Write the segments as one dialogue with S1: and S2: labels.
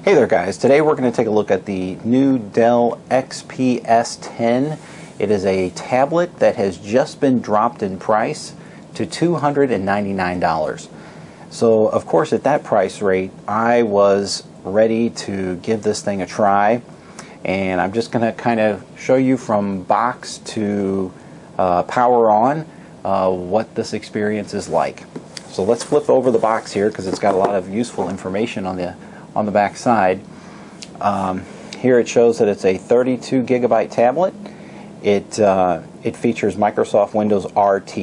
S1: Hey there guys, today we're going to take a look at the new Dell XPS 10. It is a tablet that has just been dropped in price to $299. So of course at that price rate I was ready to give this thing a try, and I'm just going to kind of show you from box to power on what this experience is like. So let's flip over the box here because it's got a lot of useful information on the back side. Here it shows that it's a 32 gigabyte tablet. It features Microsoft Windows RT.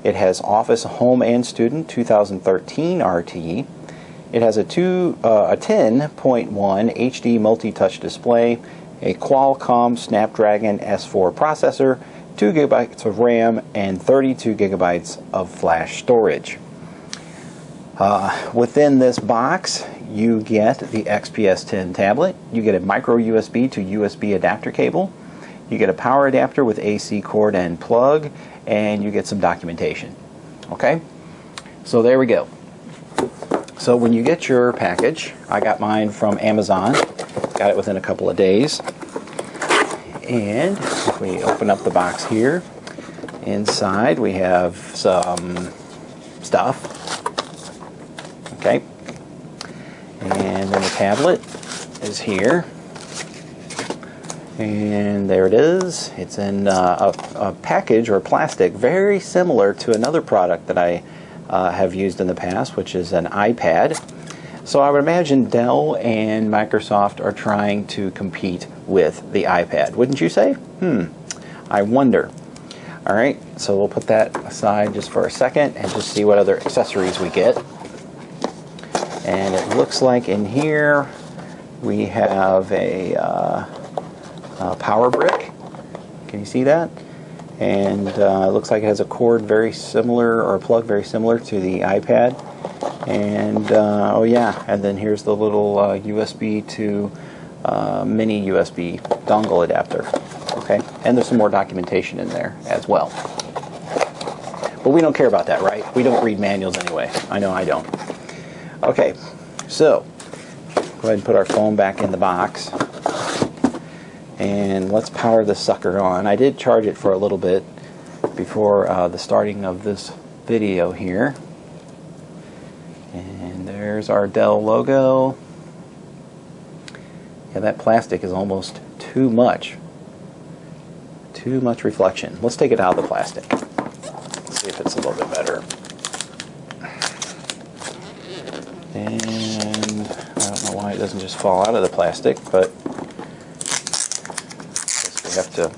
S1: It has Office Home and Student 2013 RT. It has a 10.1 HD multi-touch display, a Qualcomm Snapdragon S3 processor, 2 gigabytes of RAM, and 32 gigabytes of flash storage. Within this box you get the XPS 10 tablet, you get a micro USB to USB adapter cable, you get a power adapter with AC cord and plug, and you get some documentation. Okay, so there we go. So when you get your package, I got mine from Amazon, got it within a couple of days, and if we open up the box here, inside we have some stuff. Okay, and then the tablet is here, and there it is. It's in a package or plastic very similar to another product that I have used in the past, which is an iPad. So I would imagine Dell and Microsoft are trying to compete with the iPad, wouldn't you say? I wonder. Alright, so we'll put that aside just for a second and just see what other accessories we get. And it looks like in here we have a power brick. Can you see that? And it looks like it has a cord very similar, or a plug very similar to the iPad. And oh yeah, and then here's the little USB to mini USB dongle adapter. Okay, and there's some more documentation in there as well. But we don't care about that, right? We don't read manuals anyway. I know I don't. Okay, so go ahead and put our phone back in the box, and let's power this sucker on. I did charge it for a little bit before the starting of this video here. And there's our Dell logo. Yeah, that plastic is almost too much reflection. Let's take it out of the plastic. Let's see if it's a little bit better. And I don't know why it doesn't just fall out of the plastic, but I guess we have to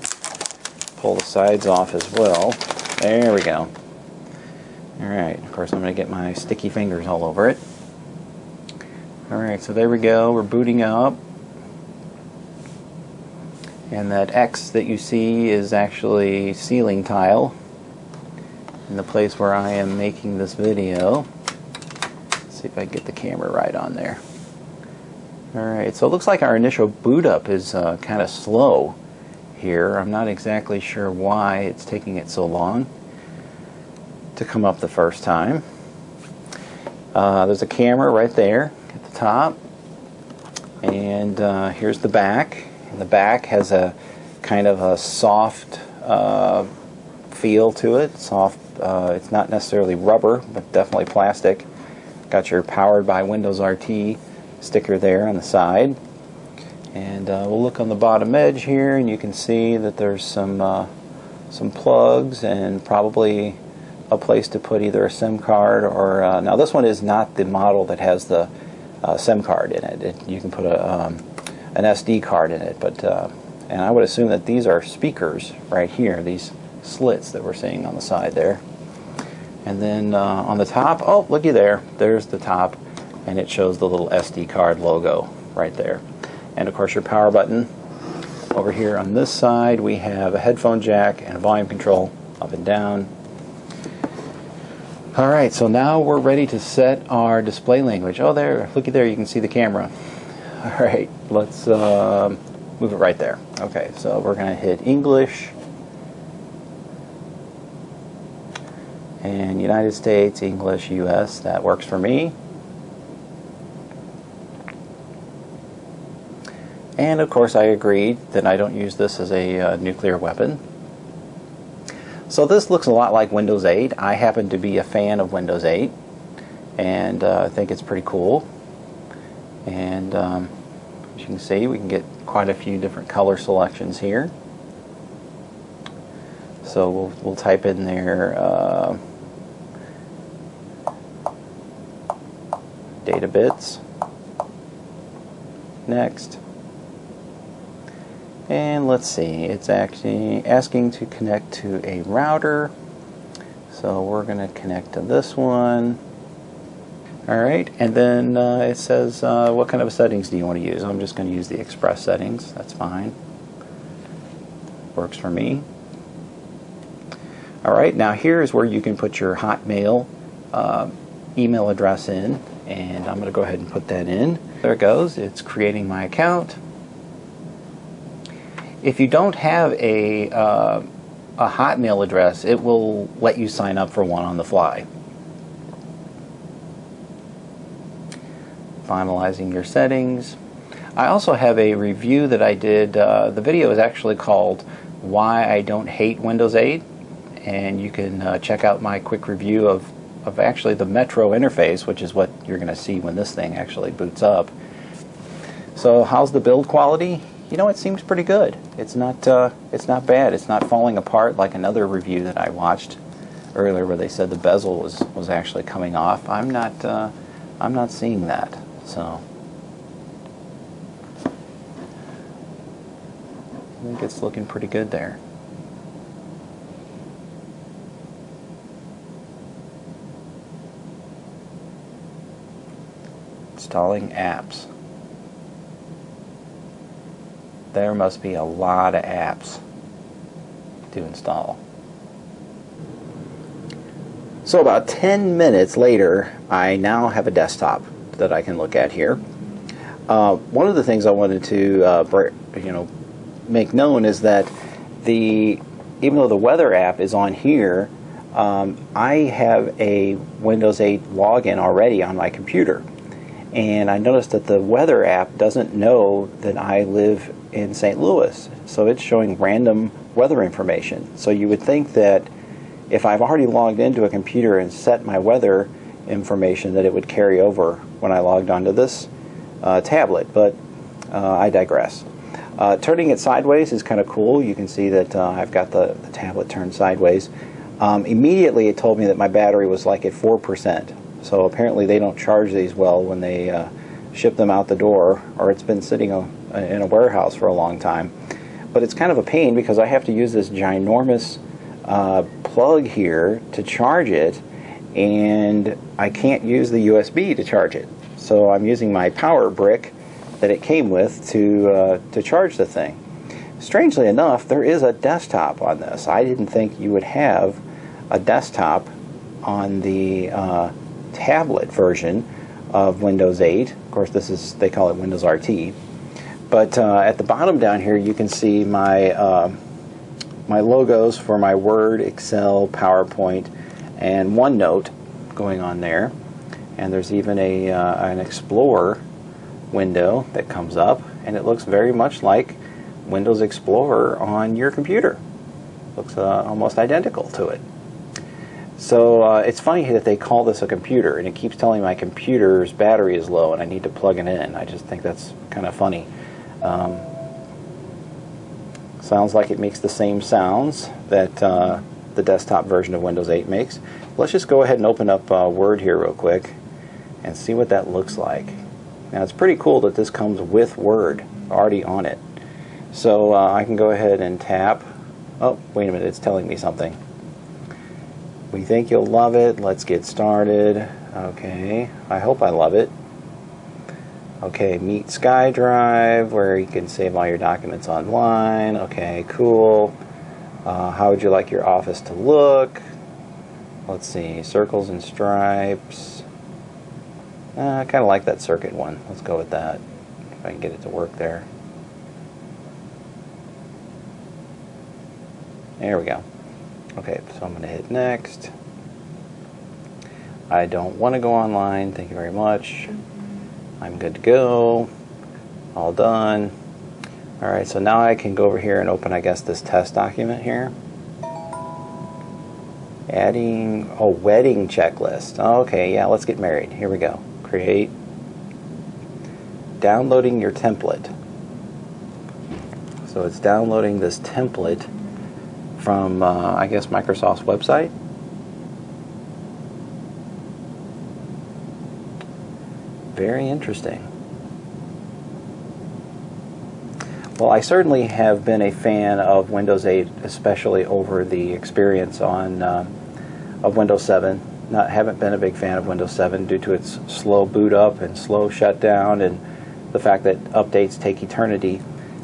S1: pull the sides off as well. There we go. Alright, of course I'm going to get my sticky fingers all over it. Alright, so there we go. We're booting up. And that X that you see is actually ceiling tile in the place where I am making this video. See if I can get the camera right on there. Alright, so it looks like our initial boot up is kind of slow here. I'm not exactly sure why it's taking it so long to come up the first time. There's a camera right there at the top, and here's the back. And the back has a kind of a soft feel to it. Soft. It's not necessarily rubber, but definitely plastic. Got your powered by Windows RT sticker there on the side, and we'll look on the bottom edge here, and you can see that there's some plugs and probably a place to put either a SIM card or now this one is not the model that has the SIM card in it. You can put an SD card in it, but and I would assume that these are speakers right here, these slits that we're seeing on the side there. And then on the top, oh, looky there, there's the top, and it shows the little SD card logo right there. And of course your power button. Over here on this side we have a headphone jack and a volume control up and down. Alright, so now we're ready to set our display language. Oh, there, looky there, you can see the camera. Alright, let's move it right there. Okay, so we're going to hit English, and United States, English, US. That works for me. And of course I agreed that I don't use this as a nuclear weapon. So this looks a lot like Windows 8. I happen to be a fan of Windows 8, and I think it's pretty cool. And as you can see, we can get quite a few different color selections here. So we'll type in there databits. Next. And let's see, it's actually asking to connect to a router. So we're going to connect to this one. Alright, and then it says what kind of settings do you want to use? I'm just going to use the Express settings. That's fine. Works for me. Alright, now here's where you can put your Hotmail email address in, and I'm going to go ahead and put that in. There it goes. It's creating my account. If you don't have a Hotmail address, it will let you sign up for one on the fly. Finalizing your settings. I also have a review that I did. The video is actually called Why I Don't Hate Windows 8, and you can check out my quick review of actually the Metro interface, which is what you're going to see when this thing actually boots up. So how's the build quality? You know, it seems pretty good. It's not bad. It's not falling apart like another review that I watched earlier where they said the bezel was actually coming off. I'm not seeing that. So I think it's looking pretty good there. Installing apps. There must be a lot of apps to install. So about 10 minutes later, I now have a desktop that I can look at here. One of the things I wanted to make known is that even though the weather app is on here, I have a Windows 8 login already on my computer. And I noticed that the weather app doesn't know that I live in St. Louis, so it's showing random weather information. So you would think that if I've already logged into a computer and set my weather information, that it would carry over when I logged onto this tablet, but I digress. Turning it sideways is kind of cool. You can see that I've got the tablet turned sideways. Immediately it told me that my battery was like at 4%. So apparently they don't charge these well when they ship them out the door, or it's been sitting in a warehouse for a long time. But it's kind of a pain because I have to use this ginormous plug here to charge it, and I can't use the USB to charge it. So I'm using my power brick that it came with to charge the thing. Strangely enough, there is a desktop on this. I didn't think you would have a desktop on the tablet version of Windows 8. Of course, they call it Windows RT. But at the bottom down here, you can see my my logos for my Word, Excel, PowerPoint, and OneNote going on there. And there's even an Explorer window that comes up, and it looks very much like Windows Explorer on your computer. Looks almost identical to it. So it's funny that they call this a computer, and it keeps telling my computer's battery is low and I need to plug it in. I just think that's kind of funny. Sounds like it makes the same sounds that the desktop version of Windows 8 makes. Let's just go ahead and open up Word here real quick and see what that looks like. Now it's pretty cool that this comes with Word already on it. So I can go ahead and tap. Oh, wait a minute, it's telling me something. We think you'll love it. Let's get started. Okay, I hope I love it. Okay, meet SkyDrive, where you can save all your documents online. Okay, cool. How would you like your office to look? Let's see, circles and stripes. I kind of like that circuit one. Let's go with that, if I can get it to work there. There we go. Okay, so I'm going to hit next. I don't want to go online. Thank you very much. I'm good to go. All done. Alright, so now I can go over here and open, I guess, this test document here. Adding, oh, wedding checklist. Okay, yeah, let's get married. Here we go. Create. Downloading your template. So it's downloading this template from, I guess, Microsoft's website. Very interesting. Well, I certainly have been a fan of Windows 8, especially over the experience on of Windows 7. Haven't been a big fan of Windows 7 due to its slow boot up and slow shutdown, and the fact that updates take eternity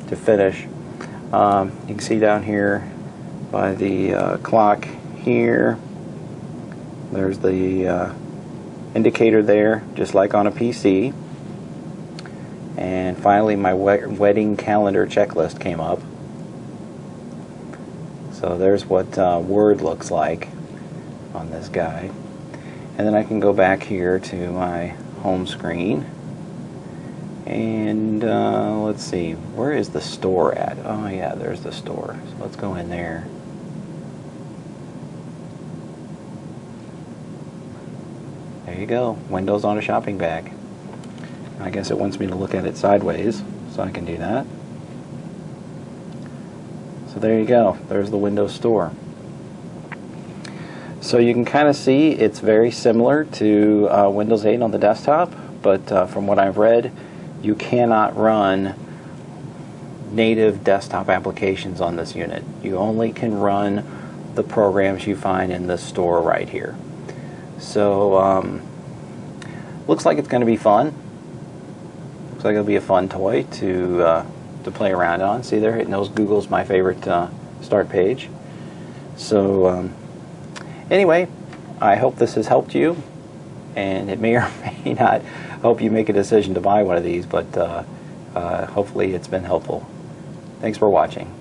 S1: to finish. You can see down here by the clock here, there's the indicator there, just like on a PC. And finally my wedding calendar checklist came up. So there's what Word looks like on this guy. And then I can go back here to my home screen. And let's see, where is the store at? Oh yeah, there's the store. So let's go in there. There you go, Windows on a shopping bag. I guess it wants me to look at it sideways, so I can do that. So there you go, there's the Windows Store. So you can kind of see it's very similar to Windows 8 on the desktop, but from what I've read, you cannot run native desktop applications on this unit. You only can run the programs you find in the store right here. So looks like it's going to be fun. Looks like it'll be a fun toy to play around on. See there, it knows Google's my favorite start page. So anyway, I hope this has helped you, and it may or may not help you make a decision to buy one of these, but hopefully it's been helpful. Thanks for watching.